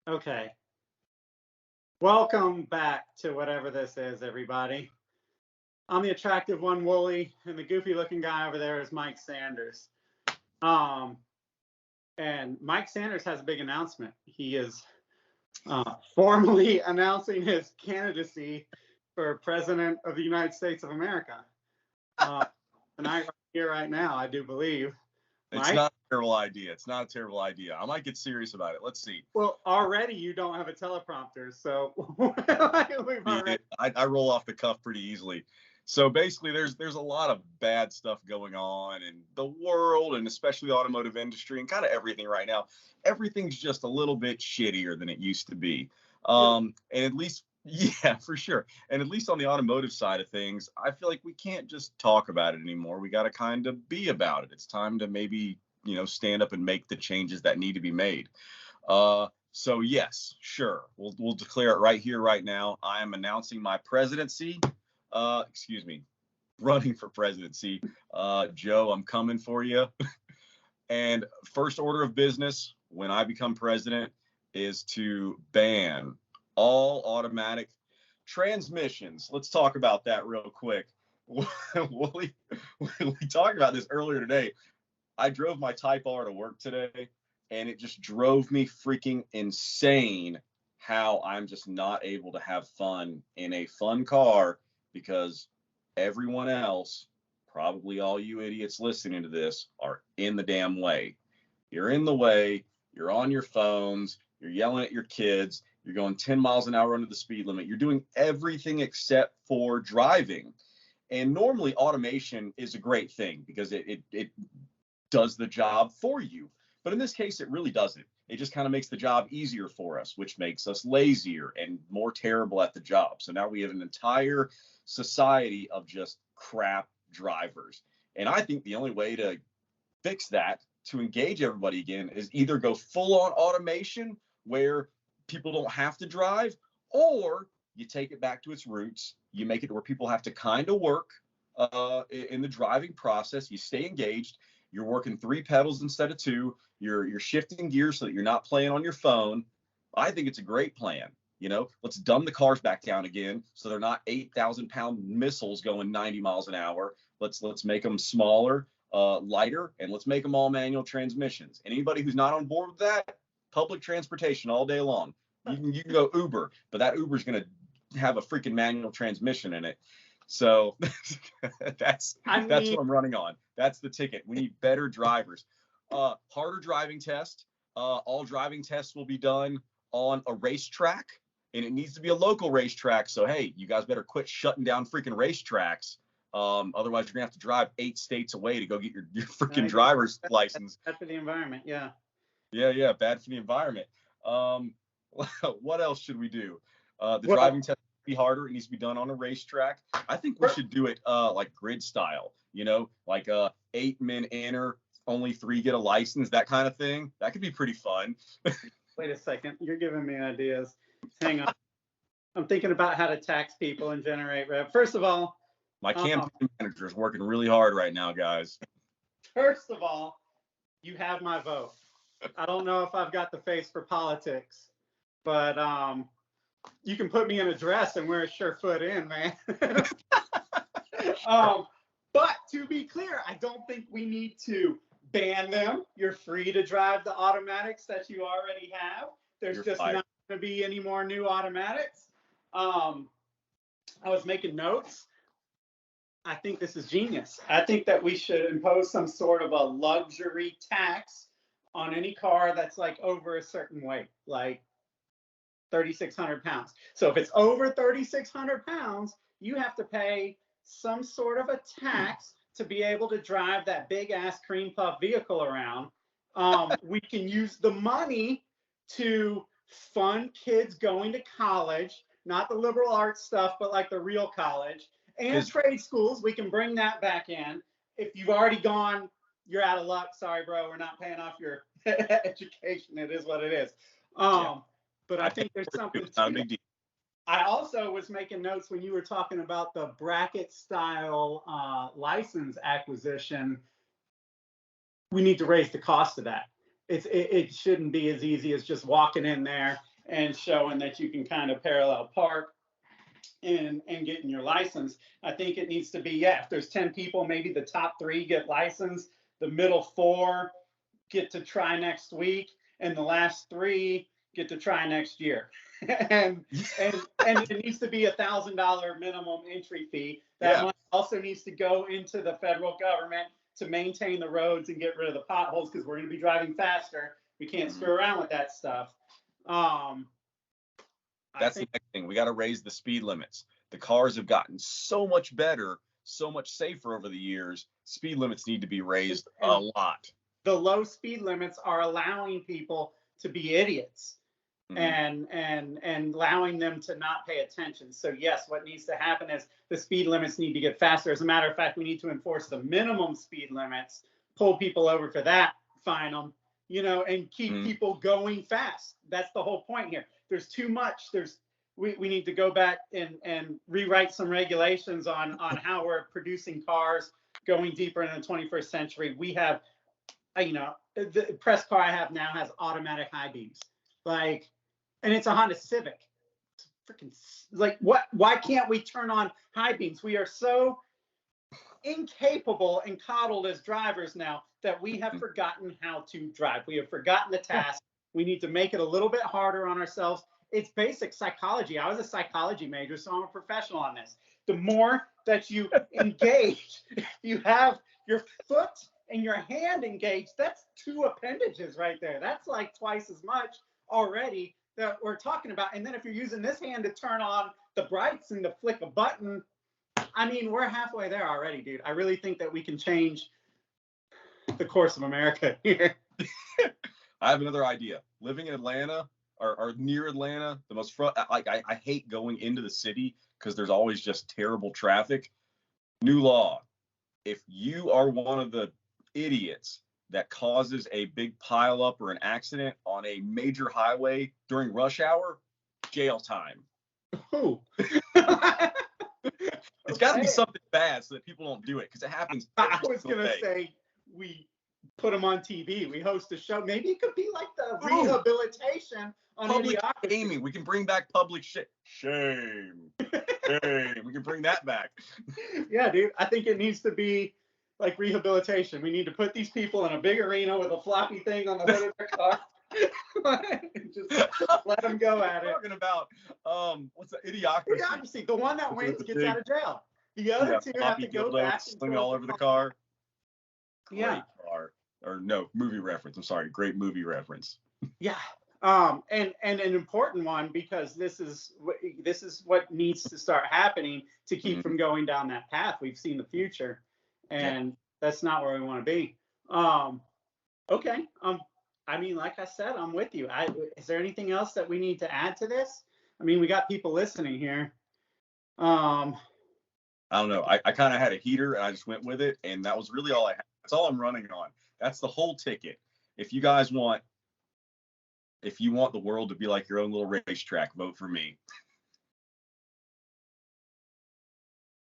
Okay. Welcome back to whatever this is, everybody. I'm the attractive one, Wooly, and the goofy looking guy over there is Mike Sanders. Um, and Mike Sanders has a big announcement. He is formally announcing his candidacy for President of the United States of America. Tonight, right here, right now, I do believe. It's not a terrible idea. It's not a terrible idea. I might get serious about it. Let's see. Well, already you don't have a teleprompter, so I roll off the cuff pretty easily. So basically, there's a lot of bad stuff going on in the world, and especially the automotive industry, and kind of everything right now. Everything's just a little bit shittier than it used to be. And at least, yeah, for sure. And at least on the automotive side of things, I feel like we can't just talk about it anymore. We got to kind of be about it. It's time to maybe, stand up and make the changes that need to be made. So yes, sure. We'll declare it right here, right now. I am announcing my presidency. Running for presidency. Joe, I'm coming for you. And first order of business when I become president is to ban all automatic transmissions. Let's talk about that real quick. We talked about this earlier today. I drove my Type R to work today, and it just drove me freaking insane how I'm just not able to have fun in a fun car because everyone else, probably all you idiots listening to this, are in the damn way. You're in the way. You're on your phones. You're yelling at your kids. You're going 10 miles an hour under the speed limit. You're doing everything except for driving. And normally automation is a great thing because it does the job for you. But in this case, it really doesn't. It just kind of makes the job easier for us, which makes us lazier and more terrible at the job. So now we have an entire society of just crap drivers. And I think the only way to fix that, to engage everybody again, is either go full on automation where people don't have to drive, or you take it back to its roots. You make it where people have to kind of work in the driving process. You stay engaged. You're working 3 pedals instead of 2. You're shifting gears so that you're not playing on your phone. I think it's a great plan. Let's dumb the cars back down again so they're not 8,000-pound missiles going 90 miles an hour. Let's make them smaller, lighter, and let's make them all manual transmissions. And anybody who's not on board with that, public transportation all day long. You can go Uber, but that Uber's going to have a freaking manual transmission in it. So that's what I'm running on. That's the ticket. We need better drivers. Harder driving test. All driving tests will be done on a racetrack, and it needs to be a local racetrack. So, hey, you guys better quit shutting down freaking racetracks. Otherwise, you're going to have to drive 8 states away to go get your freaking driver's license. Bad for the environment, yeah. Yeah, bad for the environment. What else should we do? Driving test be harder. It needs to be done on a racetrack. I think we should do it like grid style, like 8 men enter, only 3 get a license, that kind of thing. That could be pretty fun. Wait a second. You're giving me ideas. Hang on. I'm thinking about how to tax people and generate rev. First of all, my campaign manager is working really hard right now, guys. First of all, you have my vote. I don't know if I've got the face for politics, but you can put me in a dress and wear a Surefoot in, man. But to be clear, I don't think we need to ban them. You're free to drive the automatics that you already have. There's just not going to be any more new automatics. I was making notes. I think this is genius. I think that we should impose some sort of a luxury tax on any car that's like over a certain weight, like 3,600 pounds. So if it's over 3,600 pounds, you have to pay some sort of a tax to be able to drive that big ass cream puff vehicle around. We can use the money to fund kids going to college, not the liberal arts stuff, but like the real college, and trade schools. We can bring that back in. If you've already gone, you're out of luck. Sorry, bro. We're not paying off your education. It is what it is. But I think there's something to it. I also was making notes when you were talking about the bracket style license acquisition. We need to raise the cost of that. It shouldn't be as easy as just walking in there and showing that you can kind of parallel park and getting your license. I think it needs to be, yeah, if there's 10 people, maybe the top 3 get licensed, the middle 4 get to try next week, and the last 3 get to try next year. and it needs to be $1,000 minimum entry fee. That money also needs to go into the federal government to maintain the roads and get rid of the potholes, because we're going to be driving faster. We can't screw around with that stuff. That's the next thing. We got to raise the speed limits. The cars have gotten so much better, so much safer over the years. Speed limits need to be raised a lot. The low speed limits are allowing people to be idiots, and allowing them to not pay attention. So yes, what needs to happen is the speed limits need to get faster. As a matter of fact, we need to enforce the minimum speed limits, pull people over for that, fine them, and keep people going fast. That's the whole point here. There's too much. We need to go back and rewrite some regulations on how we're producing cars going deeper into the 21st century. We have, the press car I have now has automatic high beams, and it's a Honda Civic. It's freaking why can't we turn on high beams? We are so incapable and coddled as drivers now that we have forgotten how to drive. We have forgotten the task. We need to make it a little bit harder on ourselves. It's basic psychology. I was a psychology major, so I'm a professional on this. The more that you engage, you have your foot and your hand engaged, that's 2 appendages right there. That's like twice as much already that we're talking about. And then if you're using this hand to turn on the brights and to flick a button, I mean, we're halfway there already, dude. I really think that we can change the course of America here. I have another idea. Living in Atlanta or near Atlanta, the most I hate going into the city because there's always just terrible traffic. New law: if you are one of the idiots that causes a big pileup or an accident on a major highway during rush hour, jail time. Oh. It's got to be something bad so that people don't do it, because it happens. I was going to say we put them on TV. We host a show. Maybe it could be like the rehabilitation on public idiocracy. shaming. We can bring back public shame. Shame. We can bring that back. Yeah, dude. I think it needs to be like rehabilitation. We need to put these people in a big arena with a floppy thing on the hood of their car. Just let them go at it. Talking about what's the idiocracy? Idiocracy. The one that wins gets out of jail. The other 2 have to go back and swing all over the car. Yeah. Car. Or no, movie reference. I'm sorry, great movie reference. Yeah. And an important one, because this is what needs to start happening to keep from going down that path. We've seen the future, and that's not where we want to be. Okay. I mean, like I said, I'm with you. Is there anything else that we need to add to this? I mean, we got people listening here. I don't know. I kind of had a heater and I just went with it, and that was really all I had. That's all I'm running on. That's the whole ticket. If you want the world to be like your own little racetrack, vote for me.